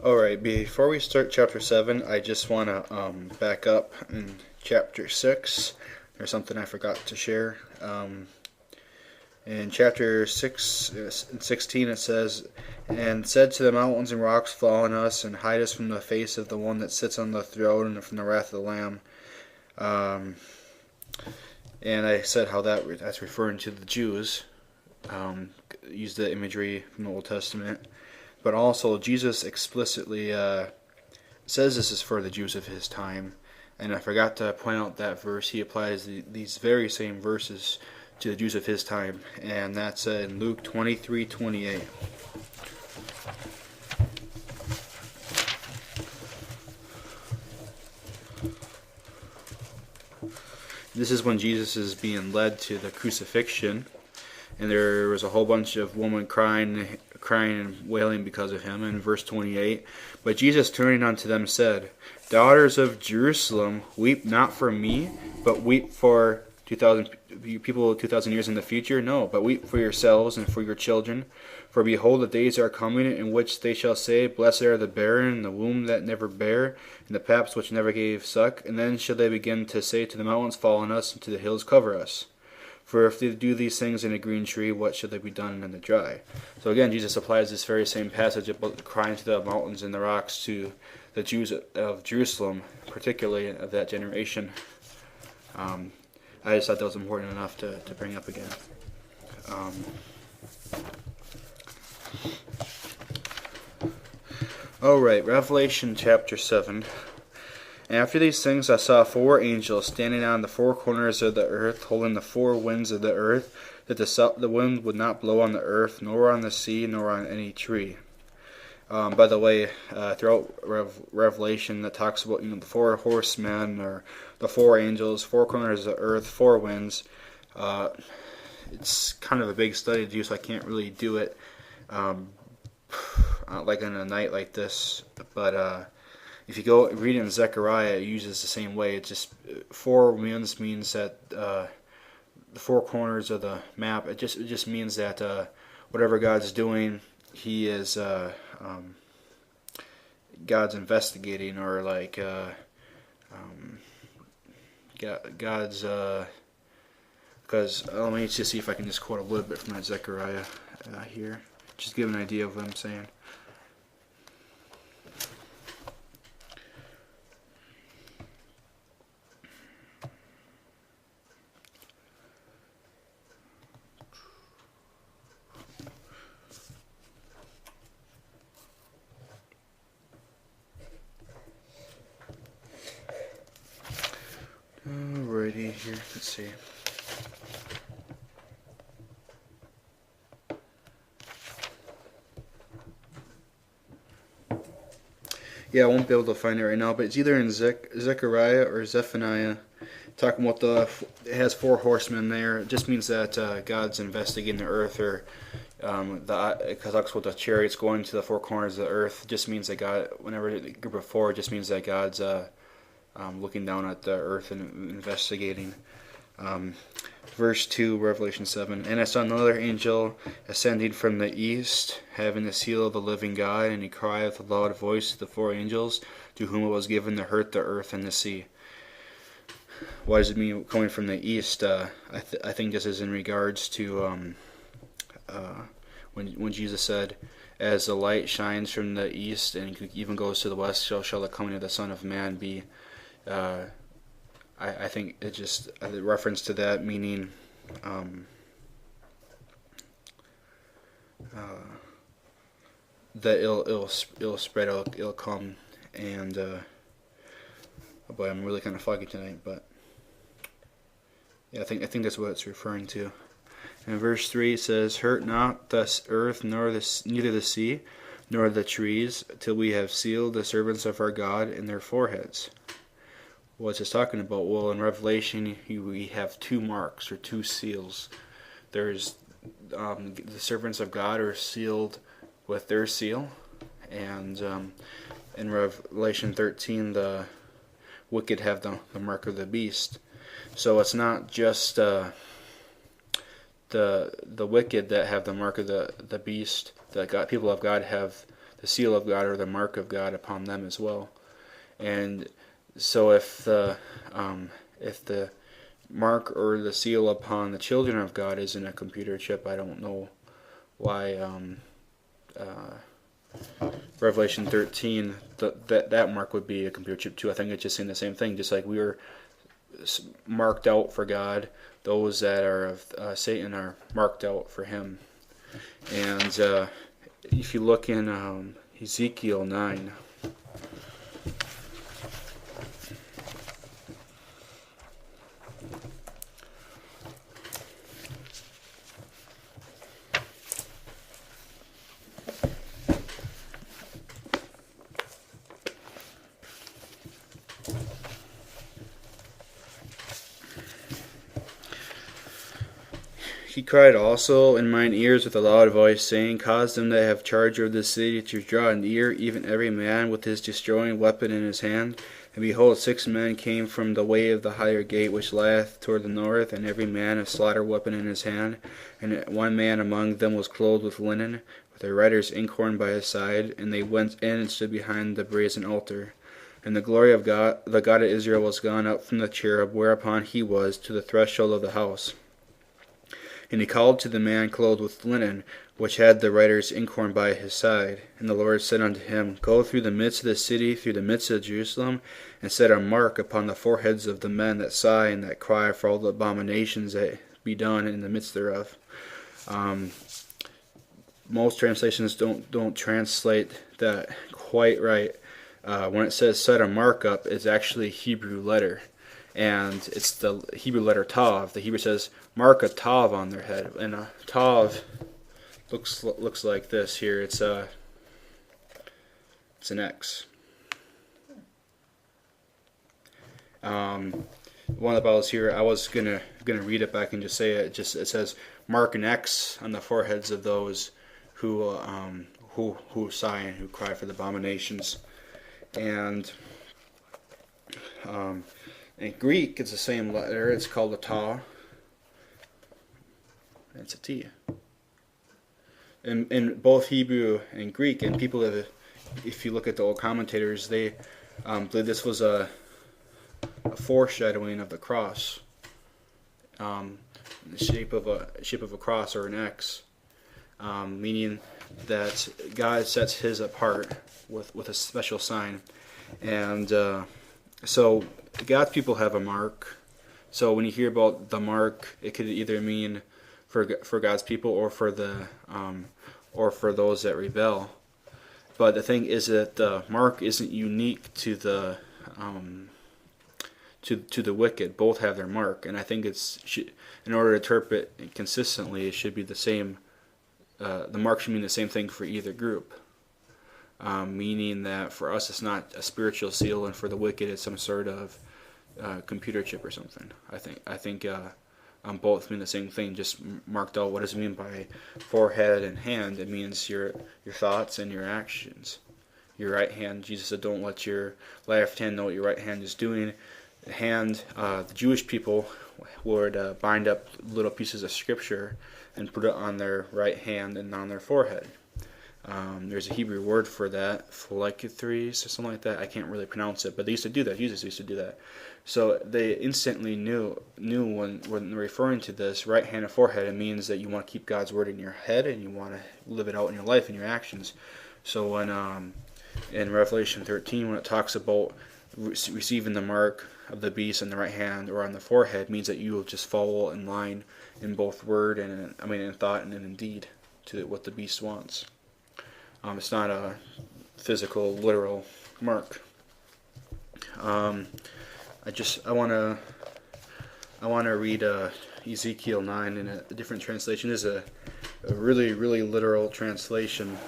Alright, before we start chapter 7, I just want to back up in chapter 6. There's something I forgot to share. In chapter 6 and 16 it says, "And said to the mountains and rocks, fall on us, and hide us from the face of the one that sits on the throne, and from the wrath of the Lamb." And I said how that's referring to the Jews. Used the imagery from the Old Testament. But also, Jesus explicitly says this is for the Jews of his time. And I forgot to point out that verse. He applies these very same verses to the Jews of his time. And that's in Luke 23:28. This is when Jesus is being led to the crucifixion. And there was a whole bunch of women crying and wailing because of him. In verse 28, "But Jesus turning unto them said, Daughters of Jerusalem, weep not for me, but weep for 2,000 people 2,000 years in the future. No, but weep for yourselves and for your children. For behold, the days are coming in which they shall say, Blessed are the barren, and the womb that never bare, and the paps which never gave suck. And then shall they begin to say to the mountains, Fall on us, and to the hills, cover us. For if they do these things in a green tree, what shall they be done in the dry?" So again, Jesus applies this very same passage about crying to the mountains and the rocks to the Jews of Jerusalem, particularly of that generation. I just thought that was important enough to bring up again. Alright, Revelation chapter 7. "And after these things I saw 4 angels standing on the 4 corners of the earth, holding the 4 winds of the earth, that the wind would not blow on the earth, nor on the sea, nor on any tree." By the way, throughout Revelation, that talks about the 4 horsemen, or the 4 angels, 4 corners of the earth, 4 winds. It's kind of a big study to do, so I can't really do it like on a night like this. But if you go read in Zechariah, it uses the same way. It's just 4 winds means that the 4 corners of the map. It just means that whatever God's doing, He is God's investigating, or like God's. Because let me just see if I can just quote a little bit from that Zechariah here, just give an idea of what I'm saying. Alrighty, here, let's see. Yeah, I won't be able to find it right now, but it's either in Zechariah or Zephaniah, talking about it has 4 horsemen there. It just means that God's investigating the earth, or because that's what the chariots going to the 4 corners of the earth. It just means that God, whenever the group of 4, it just means that God's looking down at the earth and investigating. Verse 2, Revelation 7. "And I saw another angel ascending from the east, having the seal of the living God, and he cried with a loud voice to the 4 angels, to whom it was given to hurt the earth and the sea." Why does it mean coming from the east? I think this is in regards to when Jesus said, "As the light shines from the east and even goes to the west, so shall the coming of the Son of Man be." I think it just a reference to that, meaning that it'll spread out, it'll come, and oh boy, I'm really kind of foggy tonight, but yeah, I think that's what it's referring to. And verse 3 it says, "Hurt not the earth, neither the sea, nor the trees, till we have sealed the servants of our God in their foreheads." What's this talking about? Well, in Revelation, we have 2 marks, or 2 seals. There's the servants of God are sealed with their seal, and in Revelation 13, the wicked have the mark of the beast. So it's not just the wicked that have the mark of the beast. That people of God have seal of God or the mark of God upon them as well. And so if the mark or the seal upon the children of God isn't a computer chip, I don't know why Revelation 13 that mark would be a computer chip too. I think it's just saying the same thing. Just like we were marked out for God, those that are of Satan are marked out for him. And if you look in Ezekiel 9, he cried also in mine ears with a loud voice, saying, Cause them that have charge of this city to draw near, even every man with his destroying weapon in his hand. And behold, 6 men came from the way of the higher gate which lieth toward the north, and every man a slaughter weapon in his hand. And one man among them was clothed with linen, with a writer's inkhorn by his side. And they went in and stood behind the brazen altar. And the glory of God, the God of Israel, was gone up from the cherub whereupon he was to the threshold of the house. And he called to the man clothed with linen, which had the writer's inkhorn by his side. And the Lord said unto him, Go through the midst of the city, through the midst of Jerusalem, and set a mark upon the foreheads of the men that sigh and that cry for all the abominations that be done in the midst thereof. Most translations don't translate that quite right. When it says set a mark up, it's actually a Hebrew letter. And it's the Hebrew letter Tav. The Hebrew says, mark a Tav on their head. And a Tav looks like this here. It's an X. One of the Bibles here, I was gonna read it, but I can just say it. It says, mark an X on the foreheads of those who sigh and who cry for the abominations. And in Greek, it's the same letter. It's called a Ta. It's a T. In both Hebrew and Greek, and people have, if you look at the old commentators, they believe this was a foreshadowing of the cross, in the shape of a cross or an X, meaning that God sets His apart with a special sign, and so God's people have a mark. So when you hear about the mark, it could either mean for God's people or for those that rebel. But the thing is that the mark isn't unique to the to the wicked. Both have their mark, and I think in order to interpret it consistently, it should be the same. The mark should mean the same thing for either group. Meaning that for us it's not a spiritual seal, and for the wicked it's some sort of computer chip or something. I think both mean the same thing, just marked out. What does it mean by forehead and hand? It means your thoughts and your actions. Your right hand, Jesus said, don't let your left hand know what your right hand is doing. The hand, the Jewish people would bind up little pieces of scripture and put it on their right hand and on their forehead. There's a Hebrew word for that, phylacteries or something like that. I can't really pronounce it, but they used to do that. Jesus used to do that. So they instantly knew when referring to this right hand and forehead, it means that you want to keep God's word in your head and you want to live it out in your life and your actions. So when in Revelation 13, when it talks about receiving the mark of the beast in the right hand or on the forehead, means that you will just follow in line in both word and in thought and in deed to what the beast wants. It's not a physical, literal mark. I want to read Ezekiel 9 in a different translation. This is a really, really literal translation,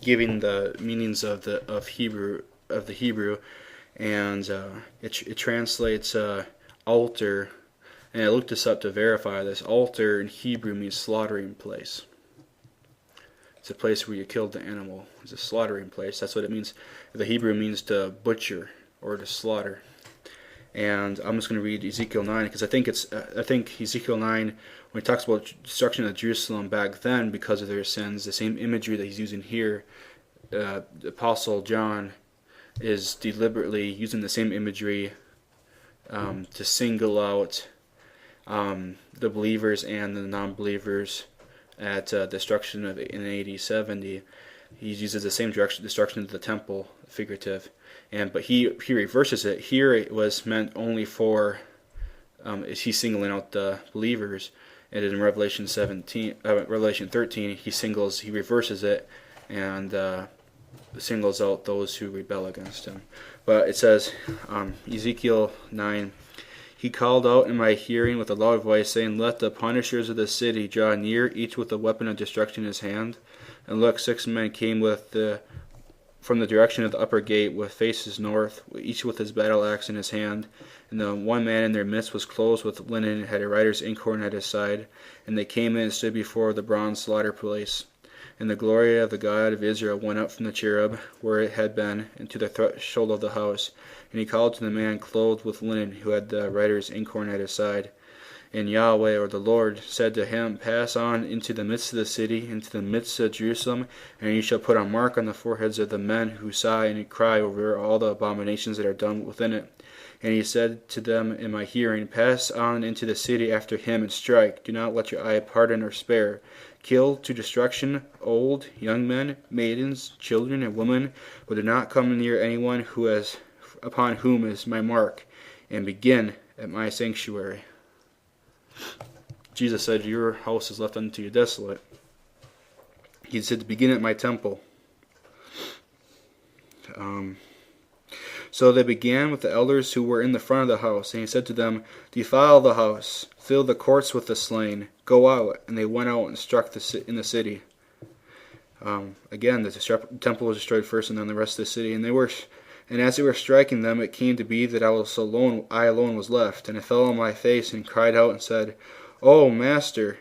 giving the meanings of the Hebrew, and it translates altar. And I looked this up to verify this. Altar in Hebrew means slaughtering place. It's a place where you killed the animal. It's a slaughtering place. That's what it means. The Hebrew means to butcher or to slaughter. And I'm just going to read Ezekiel 9 because I think Ezekiel 9, when he talks about destruction of Jerusalem back then because of their sins, the same imagery that he's using here the Apostle John is deliberately using the same imagery to single out the believers and the non-believers at destruction in AD 70. He uses the same destruction of the temple, figurative, but he reverses it. Here it was meant only for he's singling out the believers, and in Revelation 13, he reverses it and singles out those who rebel against him. But it says, Ezekiel 9, he called out in my hearing with a loud voice, saying, let the punishers of the city draw near, each with a weapon of destruction in his hand. And look, 6 men came from the direction of the upper gate, with faces north, each with his battle axe in his hand. And the one man in their midst was clothed with linen and had a writer's inkhorn at his side. And they came in and stood before the bronze slaughter place. And the glory of the God of Israel went up from the cherub, where it had been, into the threshold of the house. And he called to the man clothed with linen, who had the writer's inkhorn at his side. And Yahweh, or the Lord, said to him, pass on into the midst of the city, into the midst of Jerusalem, and you shall put a mark on the foreheads of the men who sigh and cry over all the abominations that are done within it. And he said to them in my hearing, pass on into the city after him, and strike. Do not let your eye pardon or spare. Kill to destruction old, young men, maidens, children, and women, but do not come near anyone upon whom is my mark, and begin at my sanctuary. Jesus said, your house is left unto you desolate. He said to begin at my temple. So they began with the elders who were in the front of the house, and he said to them, defile the house, fill the courts with the slain, go out. And they went out and struck in the city. Again, the temple was destroyed first, and then the rest of the city. And as they were striking them, it came to be that I alone was left. And I fell on my face and cried out and said, O Master,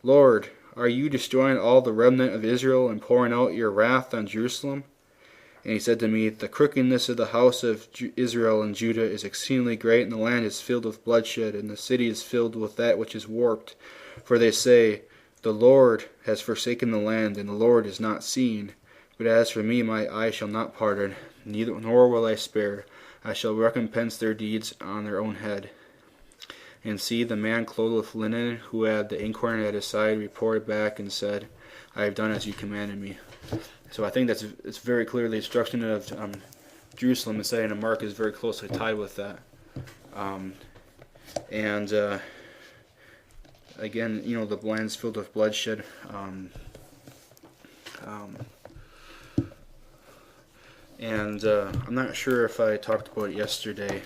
Lord, are you destroying all the remnant of Israel and pouring out your wrath on Jerusalem? And he said to me, the crookedness of the house of Israel and Judah is exceedingly great, and the land is filled with bloodshed, and the city is filled with that which is warped. For they say, the Lord has forsaken the land, and the Lord is not seen. But as for me, my eye shall not pardon, nor will I spare. I shall recompense their deeds on their own head. And see, the man clothed with linen, who had the inkhorn at his side, reported back and said, I have done as you commanded me. So I think it's very clear the destruction of Jerusalem and setting a mark is very closely tied with that. Again, the land's filled with bloodshed. I'm not sure if I talked about it yesterday,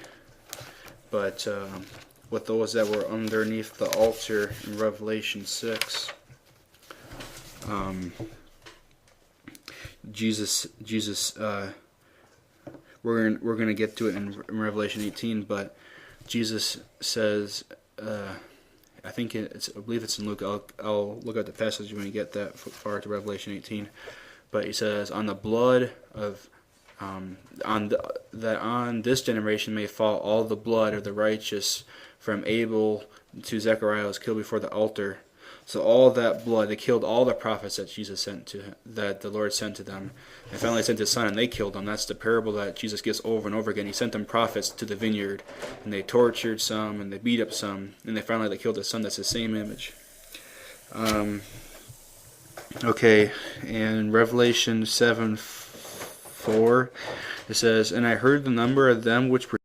but with those that were underneath the altar in Revelation 6, Jesus we're going to get to it in Revelation 18, but Jesus says, I believe it's in Luke. I'll look at the passage when we get that far to Revelation 18. But he says, on the blood of on this generation may fall all the blood of the righteous, from Abel to Zechariah was killed before the altar. So all that blood, they killed all the prophets that that the Lord sent to them. And finally sent his son, and they killed them. That's the parable that Jesus gives over and over again. He sent them prophets to the vineyard, and they tortured some, and they beat up some, and they killed his son. That's the same image. Okay, in Revelation 7:4, it says, and I heard the number of them which were